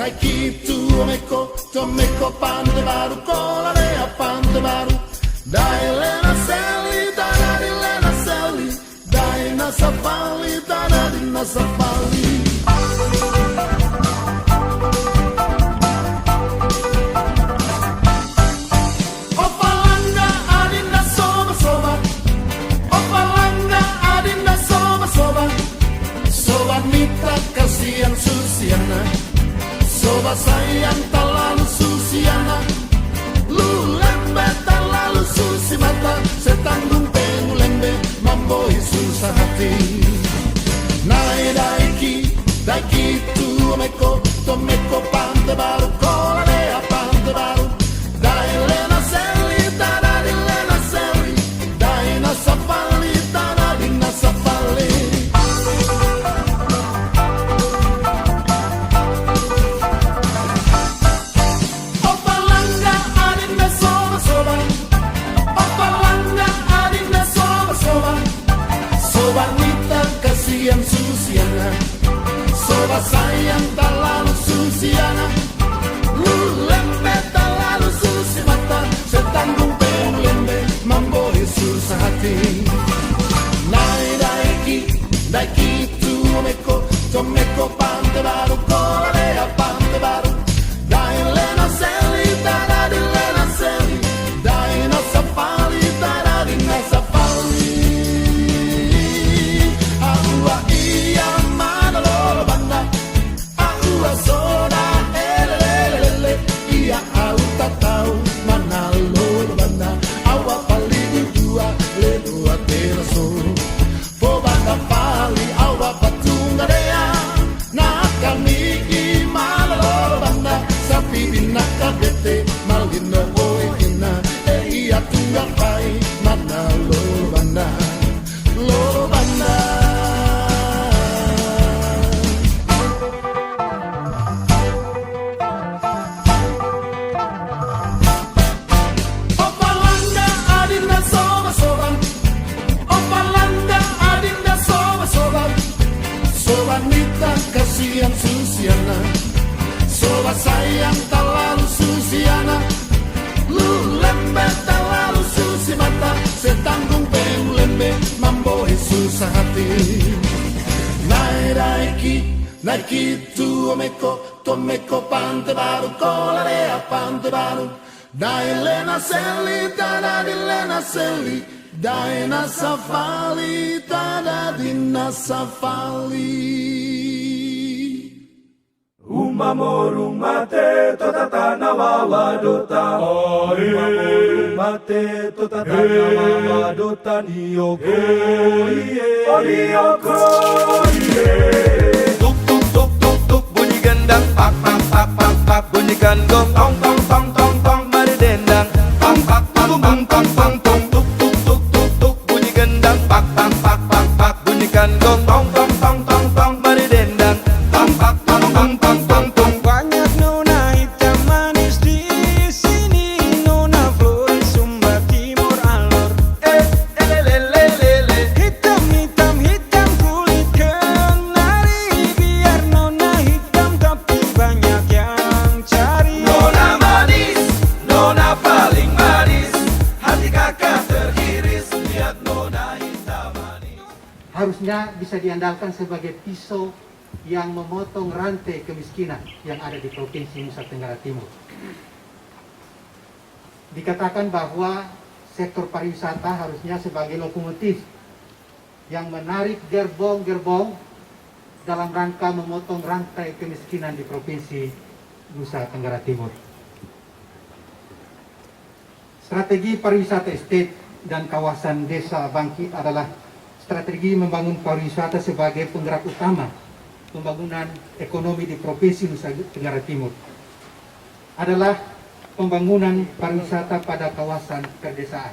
dai kitu tomeko Pantai Baru Kolalea Pantai Baru dai Lena Seli tanadi Lena Seli dai Nasafali tanadi Nasafali. Kasihan Susiana, sobat sayang tak lalu Susiana, lu lembe tak lalu Susi mata, setanggung pengu lembe mamboi susah hati. Nai daiki tu tomeko Pantai Baru Kolalea Pantai Baru dai Lena Seli tanadi Lena Seli dai Nasafali tanadi Nasafali. Kasihan Susiana, sobat sayang tak lalu Susiana, lu lembe tak lalu Susi mata, setanggung pengu lembe mamboi susah hati. Nai daiki tomeko Pantai Baru Kolalea Pantai Baru dai Lena Seli tanadi Lena Seli dai Nasafali tanadi Nasafali. Kasihan Susiana, sobat sayang tak lalu Susiana, lu lembe tak lalu Susi mata, setanggung pengu lembe mamboi susah hati. Nai daiki tomeko Pantai Baru Kolalea Pantai Baru dai Lena Seli tanadi Lena Seli dai Nasafali tanadi Nasafali. Umamorung mate to tatana wawadota. Umamorung mate to tatana wawadota niyoko. Niyoko. Tuk tuk tuk tuk tuk bunyi gendang, pak pak pak pak pak bunyikan gong, tong tong tong tong tong mari dendang, pak pak pak pak pak pak tung tuk tuk tuk tuk tuk bunyi gendang, pak pak pak pak pak bunyikan gong, tong tong tong tong tong mari dendang, pak pak pak pak pak pak tung. Banyak nona hitam manis di sini, nona Flores Sumba Timur Alor. Lele. Hitam hitam hitam kulit kenari, biar nona hitam tapi banyak yang cari. Nona manis, nona paling manis, hati kakak teriris lihat nona hitam manis. Harusnya bisa diandalkan sebagai pisau yang memotong rantai kemiskinan yang ada di Provinsi Nusa Tenggara Timur. Dikatakan bahwa sektor pariwisata harusnya sebagai lokomotif yang menarik gerbong-gerbong dalam rangka memotong rantai kemiskinan di Provinsi Nusa Tenggara Timur. Strategi pariwisata estate dan kawasan desa bangkit adalah strategi membangun pariwisata sebagai penggerak utama pembangunan ekonomi di Provinsi Nusa Tenggara Timur. Adalah pembangunan pariwisata pada kawasan pedesaan,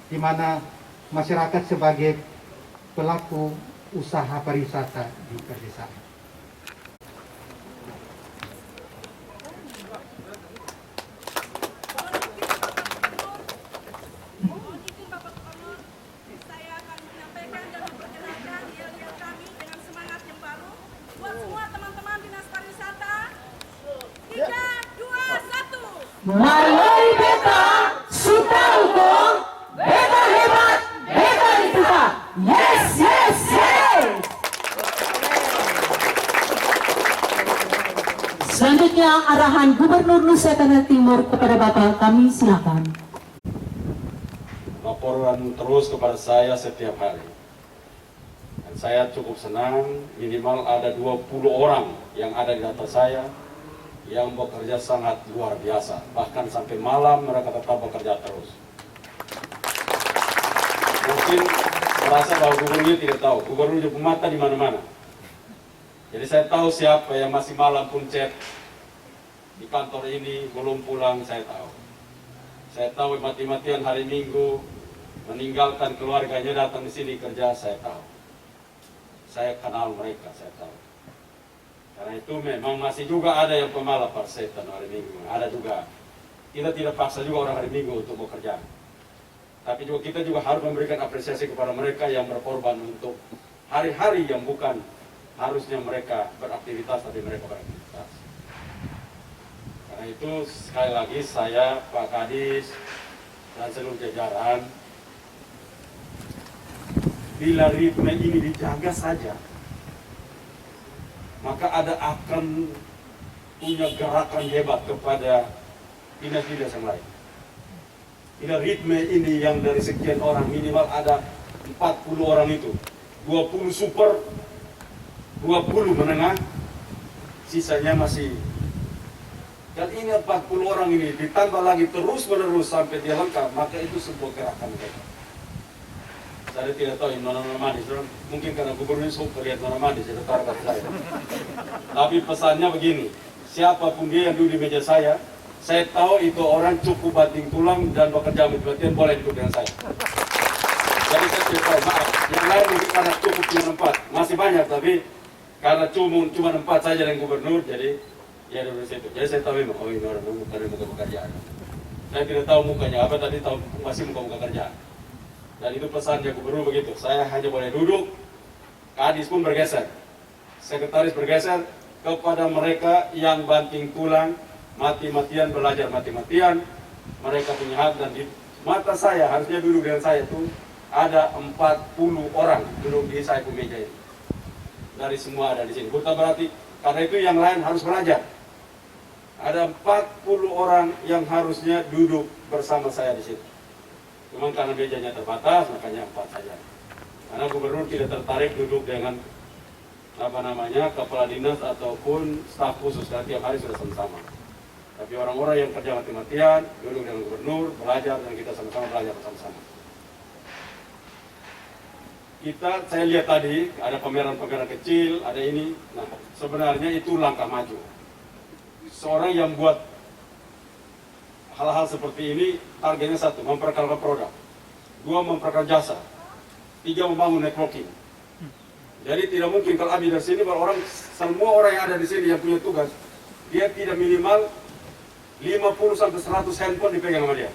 di mana masyarakat sebagai pelaku usaha pariwisata di pedesaan. Melalui beta, suka hukum, beta hebat, beta disuka. Yes, yes, yes. Selanjutnya arahan Gubernur Nusa Tenggara Timur kepada Bapak, kami silakan. Laporan terus kepada saya setiap hari. Dan saya cukup senang, minimal ada 20 orang yang ada di data saya yang bekerja sangat luar biasa. Bahkan sampai malam mereka tetap bekerja terus. Mungkin merasa bahwa gubernur tidak tahu, gubernur juga mata di mana-mana. Jadi saya tahu siapa yang masih malam pun chat di kantor ini belum pulang, saya tahu. Saya tahu mati-matian hari Minggu meninggalkan keluarganya datang di sini kerja, saya tahu. Saya kenal mereka, saya tahu. Karena itu memang masih juga ada yang pemalap persetan hari Minggu, ada juga. Kita tidak paksa juga orang hari Minggu untuk bekerja. Tapi juga kita juga harus memberikan apresiasi kepada mereka yang berkorban untuk hari-hari yang bukan harusnya mereka beraktivitas, tapi mereka beraktivitas. Karena itu sekali lagi saya, Pak Kadis, dan seluruh jajaran, bila ritme ini dijaga saja, maka ada akan punya gerakan hebat kepada dinas-dinas yang lain. Bila ritme ini yang dari sekian orang minimal ada 40 orang itu, 20 super, 20 menengah, sisanya masih. Dan ini 40 orang ini ditambah lagi terus-menerus sampai dia lengkap, maka itu sebuah gerakan hebat. Saya tidak tahu ini nona manis, mungkin karena gubernur suka lihat nona manis, itu target saya. Tapi pesannya begini, siapapun dia yang duduk di meja saya tahu itu orang cukup banting tulang dan bekerja mati-matian, boleh duduk dengan saya. Jadi saya tidak tahu, maaf, yang lain mungkin karena cukup cuma 4, masih banyak, tapi karena cuma 4 saja dengan gubernur, jadi ya duduk di situ. Jadi saya tahu memang, oh ini orang bukan muka pekerjaan. Saya tidak tahu mukanya apa, tadi tahu masih muka kerjaan. Dan itu pesannya gubernur begitu, saya hanya boleh duduk, kadis pun bergeser, sekretaris bergeser kepada mereka yang banting tulang, mati-matian belajar mati-matian, mereka punya hak. Dan di mata saya, harusnya duduk dengan saya itu ada 40 orang duduk di saya meja ini. Dari semua ada di sini, bukan berarti, karena itu yang lain harus belajar. Ada 40 orang yang harusnya duduk bersama saya di sini. Memang karena mejanya terbatas, makanya 4 saja. Karena gubernur tidak tertarik duduk dengan kepala dinas ataupun staf khusus, karena tiap hari sudah sama-sama. Tapi orang-orang yang kerja mati-matian duduk dengan gubernur, belajar, dan kita sama-sama belajar bersama-sama. Saya lihat tadi ada pameran-pameran kecil, ada ini. Nah, sebenarnya itu langkah maju. Seorang yang buat hal-hal seperti ini, targetnya 1, memperkenalkan produk, 2, memperkenalkan jasa, 3, membangun networking. Jadi tidak mungkin kalau habis dari sini, semua orang yang ada di sini yang punya tugas, dia tidak minimal 50 sampai 100 handphone dipegang sama dia.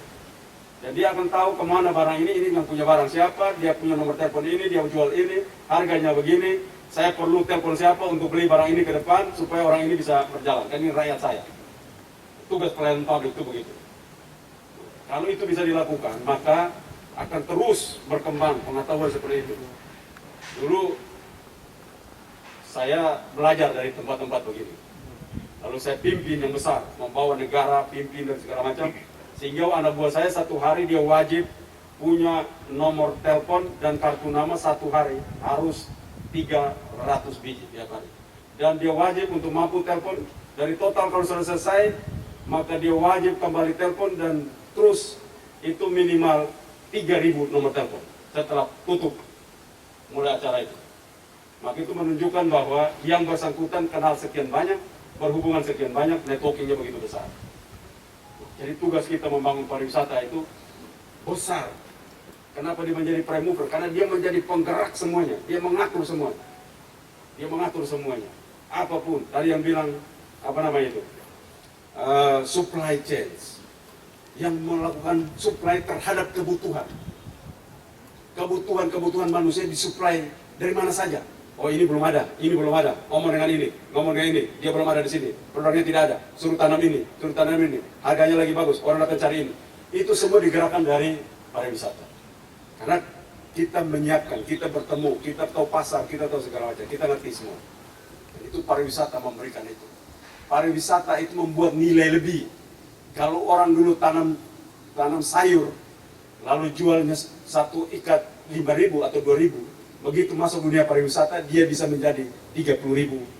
Dan dia akan tahu kemana barang ini yang punya barang siapa, dia punya nomor telepon ini, dia jual ini, harganya begini, saya perlu telepon siapa untuk beli barang ini ke depan, supaya orang ini bisa berjalan. Kan ini rakyat saya. Tugas pelayanan publik itu begitu. Kalau itu bisa dilakukan, maka akan terus berkembang pengetahuan seperti itu. Dulu saya belajar dari tempat-tempat begini. Lalu saya pimpin yang besar, membawa negara, pimpin dan segala macam. Sehingga anak buah saya 1 hari dia wajib punya nomor telepon dan kartu nama 1 hari. Harus 300 biji tiap hari. Dan dia wajib untuk mampu telepon, dari total kalau sudah selesai, maka dia wajib kembali telepon dan terus itu minimal 3.000 nomor telepon setelah tutup mulai acara itu. Maka itu menunjukkan bahwa yang bersangkutan kenal sekian banyak, berhubungan sekian banyak, networkingnya begitu besar. Jadi tugas kita membangun pariwisata itu besar. Kenapa dia menjadi prime mover? Karena dia menjadi penggerak semuanya, dia mengatur semuanya. Dia mengatur semuanya. Apapun, tadi yang bilang supply chains, yang melakukan supply terhadap kebutuhan manusia disuplai dari mana saja. Oh ini belum ada, ngomong dengan ini, dia belum ada di sini, produknya tidak ada, suruh tanam ini, harganya lagi bagus, orang akan cari ini. Itu semua digerakkan dari pariwisata. Karena kita menyiapkan, kita bertemu, kita tahu pasar, kita tahu segala macam, kita ngerti semua. Itu pariwisata memberikan itu. Pariwisata itu membuat nilai lebih. Kalau orang dulu tanam sayur, lalu jualnya satu ikat 5.000 atau 2.000, begitu masuk dunia pariwisata, dia bisa menjadi 30.000,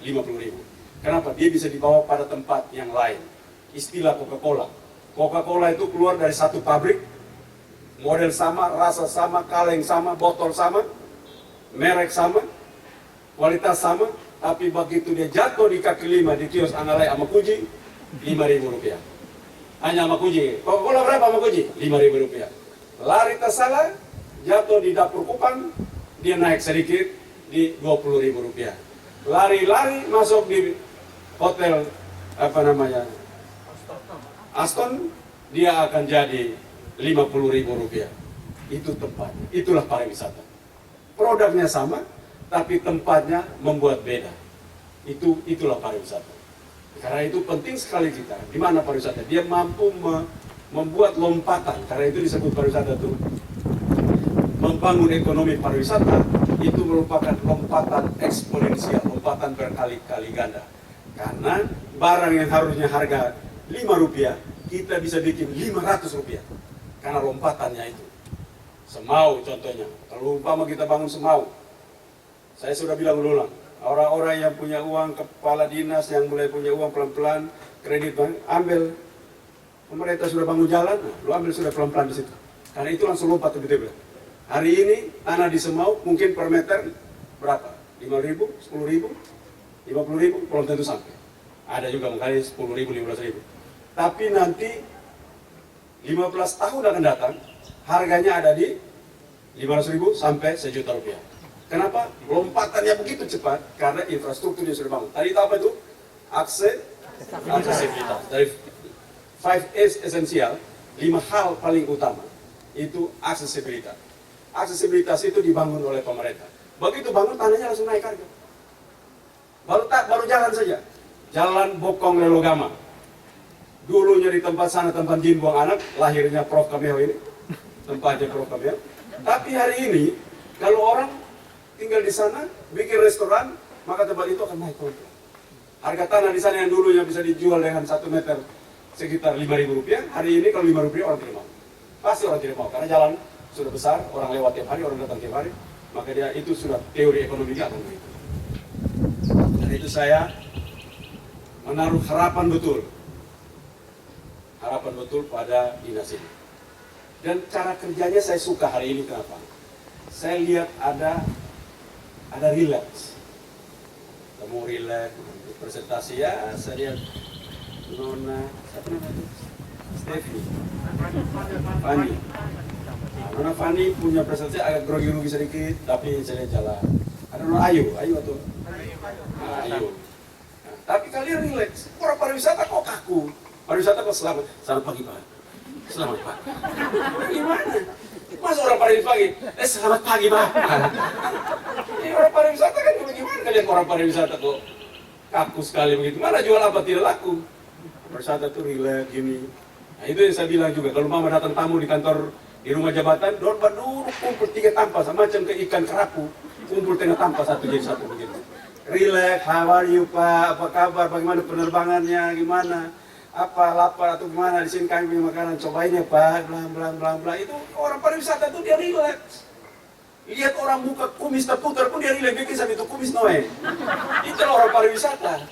50.000. Kenapa? Dia bisa dibawa pada tempat yang lain. Istilah Coca-Cola. Coca-Cola itu keluar dari satu pabrik, model sama, rasa sama, kaleng sama, botol sama, merek sama, kualitas sama, tapi begitu dia jatuh di kaki lima di kios Analai sama Kuji, 5.000 rupiah. Hanya sama Kuji. Coca-Cola berapa sama Kuji? 5.000 rupiah. Lari tak salah, jatuh di dapur Kupang, dia naik sedikit di 20.000 rupiah. Lari-lari masuk di hotel Aston, dia akan jadi 50.000 rupiah. Itu tempat, itulah pariwisata. Produknya sama, tapi tempatnya membuat beda. Itulah pariwisata. Karena itu penting sekali kita. Di mana pariwisata? Dia mampu membuat lompatan. Karena itu disebut pariwisata itu. Membangun ekonomi pariwisata itu merupakan lompatan eksponensial, lompatan berkali-kali ganda. Karena barang yang harusnya harga 5 rupiah, kita bisa bikin 500 rupiah. Karena lompatannya itu. Semau contohnya. Kalau umpama kita bangun Semau, saya sudah bilang ulang, orang-orang yang punya uang, kepala dinas yang mulai punya uang pelan-pelan, kredit bank, ambil. Pemerintah sudah bangun jalan, lu ambil sudah pelan-pelan di situ. Karena itu langsung lompat begitu. Hari ini tanah di Semau mungkin per meter berapa? 5.000, 10.000, 50.000, belum tentu sampai. Ada juga mungkin 10.000, 15.000. Tapi nanti 15 tahun akan datang, harganya ada di 500.000 sampai 1 juta rupiah. Kenapa? Lompatannya begitu cepat karena infrastrukturnya sudah bangun. Tadi itu apa itu? Aksesibilitas. Dari 5S esensial, 5 hal paling utama itu aksesibilitas. Aksesibilitas itu dibangun oleh pemerintah. Begitu bangun tanahnya langsung naik harga. Baru jalan saja. Jalan Bokong Lelogama. Dulunya di tempat sana tempat jin buang anak, lahirnya Prof Kameo ini. Tempatnya Prof Kameo. Tapi hari ini kalau orang tinggal di sana, bikin restoran, maka tempat itu akan naik pelan-pelan. Harga tanah di sana yang dulunya bisa dijual dengan 1 meter sekitar 5.000 rupiah, hari ini kalau 5 rupiah orang tidak mau. Pasti orang tidak mau, karena jalan sudah besar, orang lewat tiap hari, orang datang tiap hari, maka dia itu sudah teori ekonomi dia akan begitu. Dan itu saya menaruh harapan betul pada dinas ini. Dan cara kerjanya saya suka hari ini, kenapa? Saya lihat ada relax. Kamu relax, presentasi ya, saya lihat Nona, siapa namanya? Stephanie, Fanny. Nona Fanny punya presentasi agak grogi-grogi sedikit, tapi saya lihat jalan. Ada Nona Ayu atau? Ayu. Nah, tapi kalian relax. Orang pariwisata kok kaku. Pariwisata kok selamat pagi Pak. Selamat Pak. Gimana? Masa orang pariwisata pagi? Selamat pagi Pak. Orang pariwisata kan gimana kalian orang pariwisata kok kaku sekali begitu? Mana jual apa tidak laku? Pariwisata tuh relax gini. Nah itu yang saya bilang juga, kalau mama datang tamu di kantor, di rumah jabatan, dorban dulu kumpul 3 tampas, macam ke ikan kerapu, kumpul tengah tampas satu jadi satu begitu. Relax, how are you Pak? Apa kabar? Bagaimana penerbangannya? Gimana? Apa lapar atau gimana? Di sini kami punya makanan, cobain ya Pak. Bla. Itu orang pariwisata tuh dia relax. Lihat orang buka kumis terputar pun dia relax, bikin sampai itu kumis noe. Itu orang pariwisata.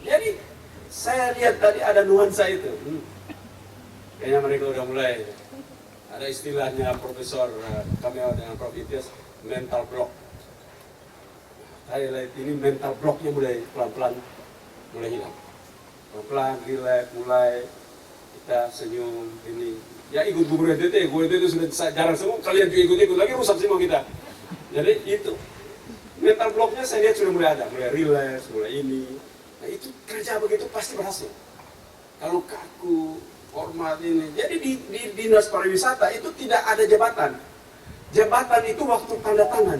Jadi saya lihat tadi ada nuansa itu. Kayaknya mereka udah mulai. Ada istilahnya Profesor Kameo dengan Prof Ityas, mental block. Saya lihat ini mental blocknya mulai pelan-pelan mulai hilang. Pelan-pelan, relax, mulai kita senyum ini. Ya ikut gubernur NTT, gubernur itu sudah jarang semua, kalian juga ikut-ikut lagi rusak semua kita. Jadi itu mental blocknya saya lihat sudah mulai ada, mulai relax, mulai ini. Nah itu kerja begitu pasti berhasil. Kalau kaku, format ini, jadi di dinas pariwisata itu tidak ada jabatan. Jabatan itu waktu tanda tangan,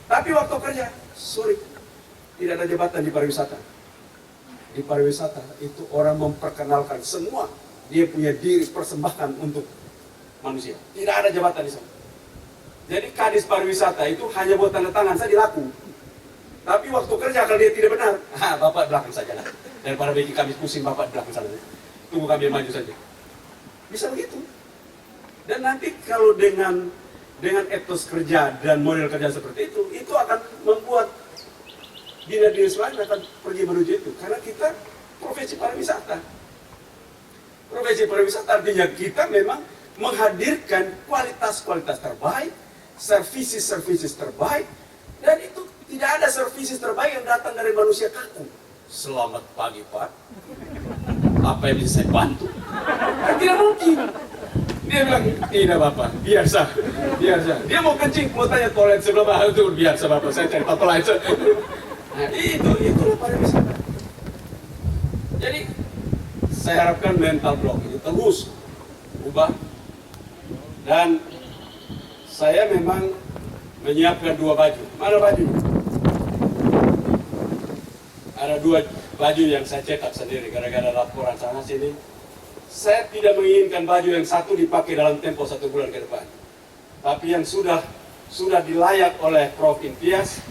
tapi waktu kerja Sorry, tidak ada jabatan di pariwisata. Di pariwisata itu orang memperkenalkan semua dia punya diri persembahkan untuk manusia. Tidak ada jabatan di sana. Jadi kadis pariwisata itu hanya buat tanda tangan saja laku. Tapi waktu kerja kalau dia tidak benar, bapak belakang saja lah. Daripada bikin kami pusing, bapak belakang saja. Tunggu kami maju saja. Bisa begitu. Dan nanti kalau dengan etos kerja dan model kerja seperti itu akan membuat dinas-dinas lain akan pergi menuju itu. Karena kita profesi pariwisata. Profesi pariwisata artinya kita memang menghadirkan kualitas-kualitas terbaik, services terbaik, dan itu tidak ada services terbaik yang datang dari manusia kaku. Selamat pagi Pak, apa yang bisa saya bantu? Kan tidak mungkin. Dia bilang, tidak Bapak, biasa. Dia mau kencing, mau tanya toilet sebelah mana, itu biasa Bapak, saya cari tata lain. Nah itulah pariwisata. Jadi saya harapkan mental block ini terus ubah. Dan saya memang menyiapkan 2 baju. Mana baju? Ada 2 baju yang saya cetak sendiri gara-gara laporan sana sini. Saya tidak menginginkan baju yang satu dipakai dalam tempo 1 bulan ke depan. Tapi yang sudah dilayak oleh Prof. Imtiaz,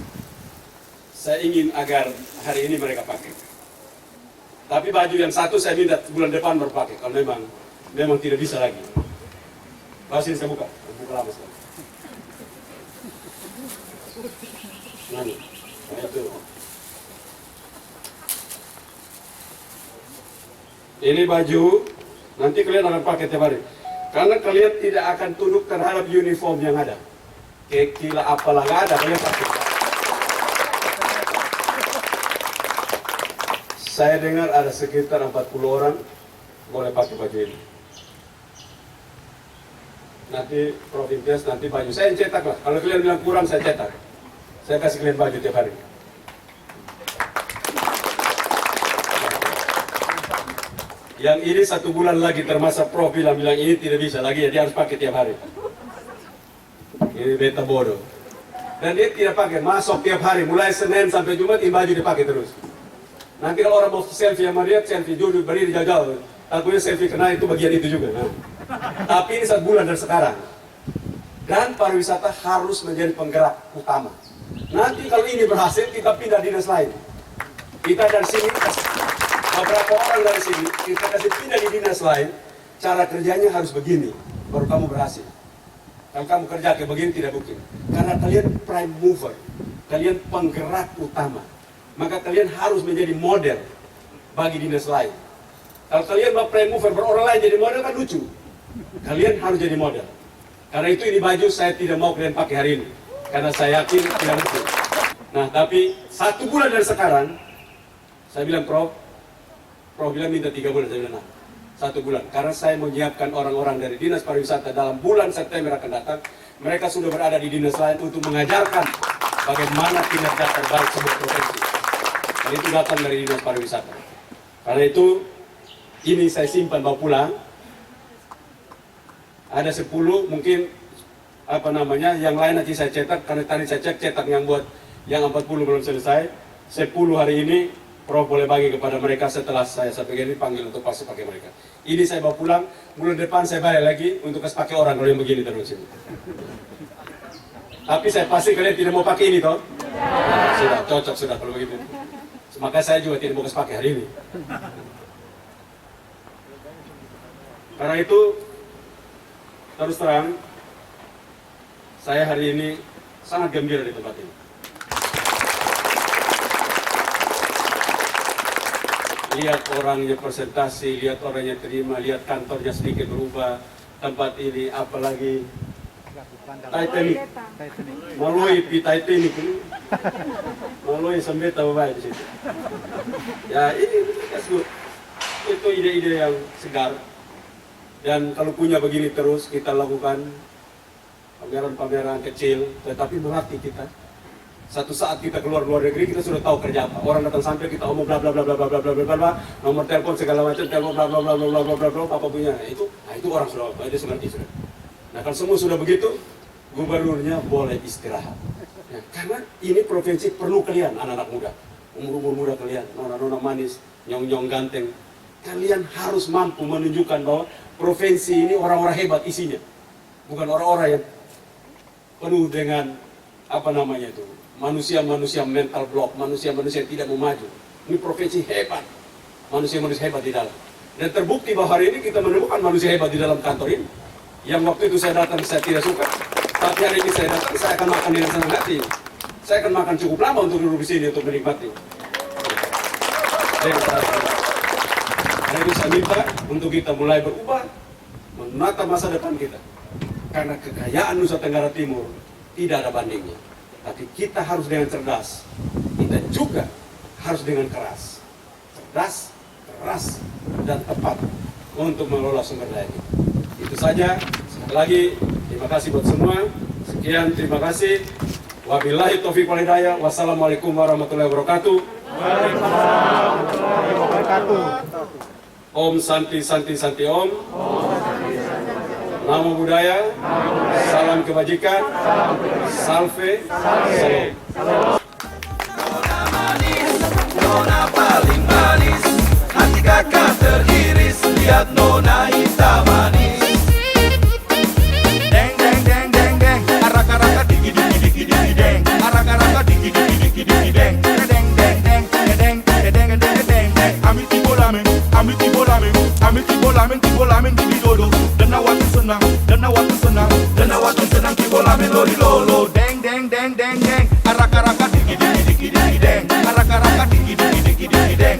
saya ingin agar hari ini mereka pakai. Tapi baju yang satu saya minta bulan depan berpakai, kalau memang tidak bisa lagi. Bahas ini saya buka lama sekali. Nah itu. Ini baju, nanti kalian akan pakai tiap hari. Karena kalian tidak akan tunduk terhadap uniform yang ada. Kekila apalah nggak ada, kalian pakai. Saya dengar ada sekitar 40 orang boleh pakai baju ini. Nanti Prof. Imtiaz, nanti baju saya yang cetak lah. Kalau kalian bilang kurang, saya cetak. Saya kasih kalian baju tiap hari. Yang ini 1 bulan lagi, termasuk Prof. bilang ini tidak bisa lagi, jadi harus pakai tiap hari. Ini beta bodoh. Dan dia tidak pakai, masuk tiap hari, mulai Senin sampai Jumat, ini baju dipakai terus. Nanti kalau orang mau selfie sama dia, selfie duduk, berdiri jauh-jauh. Takutnya selfie kena itu bagian itu juga. Nah. Tapi ini 1 bulan dari sekarang. Dan pariwisata harus menjadi penggerak utama. Nanti kalau ini berhasil, kita pindah dinas lain. Kita dari sini, beberapa orang dari sini, kita kasih pindah di dinas lain. Cara kerjanya harus begini, baru kamu berhasil. Kalau kamu kerja kayak begini tidak mungkin. Karena kalian prime mover, kalian penggerak utama. Maka kalian harus menjadi model bagi dinas lain. Kalau kalian mau prime mover, orang lain jadi model kan lucu. Kalian harus jadi model. Karena itu ini baju saya tidak mau kalian pakai hari ini. Karena saya yakin tidak lucu. Nah tapi 1 bulan dari sekarang, saya bilang Prof bilang minta 3 bulan, saya bilang nah 1 bulan. Karena saya menyiapkan orang-orang dari Dinas Pariwisata dalam bulan September akan datang. Mereka sudah berada di dinas lain untuk mengajarkan bagaimana kinerja terbaik sebuah profesi. Dan itu datang dari Dinas Pariwisata. Karena itu ini saya simpan bawa pulang. Ada 10 mungkin yang lain nanti saya cetak. Karena tadi saya cetak yang buat yang 40 belum selesai. 10 hari ini Prof boleh bagi kepada mereka setelah saya sampai ini panggil untuk pasti pakai mereka. Ini saya bawa pulang, bulan depan saya balik lagi untuk kasih pakai orang kalau yang begini terus ini. Tapi saya pasti kalian tidak mau pakai ini toh? Nah, sudah cocok sudah kalau begitu. Maka saya juga tidak mau kasih pakai hari ini. Karena itu terus terang saya hari ini sangat gembira di tempat ini. Lihat orangnya presentasi, lihat orangnya terima, lihat kantornya sedikit berubah, tempat ini apalagi Titanic, Maloi Titanic, Maloi sampai tahu baik di situ. Ya ini itu ide-ide yang segar. Dan kalau punya begini terus kita lakukan pameran-pameran kecil, tetapi melatih kita. Satu saat kita keluar negeri kita sudah tahu kerja apa. Orang datang sampai kita omong bla bla bla bla bla bla bla bla bla, nomor telepon segala macam, telepon bla bla bla bla bla bla bla, apa punya. Itu orang sudah itu ngerti sudah. Nah kalau semua sudah begitu, gubernurnya boleh istirahat. Ya, karena ini provinsi perlu kalian, anak-anak muda, umur-umur muda kalian, nona-nona manis, nyong-nyong ganteng. Kalian harus mampu menunjukkan bahwa provinsi ini orang-orang hebat isinya. Bukan orang-orang yang penuh dengan manusia-manusia mental block, manusia-manusia yang tidak mau maju. Ini provinsi hebat, manusia-manusia hebat di dalam. Dan terbukti bahwa hari ini kita menemukan manusia hebat di dalam kantor ini. Yang waktu itu saya datang saya tidak suka, tapi hari ini saya datang saya akan makan dengan senang hati. Saya akan makan cukup lama untuk duduk di sini untuk menikmati. Karena itu saya minta untuk kita mulai berubah, menata masa depan kita. Karena kekayaan Nusa Tenggara Timur tidak ada bandingnya. Tapi kita harus dengan cerdas. Kita juga harus dengan keras. Cerdas, keras, dan tepat untuk mengelola sumber daya kita. Itu saja. Sekali lagi, terima kasih buat semua. Sekian, terima kasih. Wabillahi taufiq wal hidayah. Wassalamualaikum warahmatullahi wabarakatuh. Om Santi Santi Santi Om. Namo Buddhaya. Salam kebajikan. Salve. Salam. Nona paling manis, hati kakak teriris, lihat Nona hitam manis. Deng deng deng deng deng, araka-raka digi digi digi digi deng, araka-raka digi digi digi digi deng, deng deng deng deng deng deng deng deng. Amiti bolamen, amiti bolamen, amiti bolamen, bolamen digi dodo. Dana waktu senang, dana waktu senang, dana waktu senang ki bolamen lori lolo. Deng deng deng deng deng, araka-raka digi digi digi digi deng, araka-raka digi digi digi digi deng.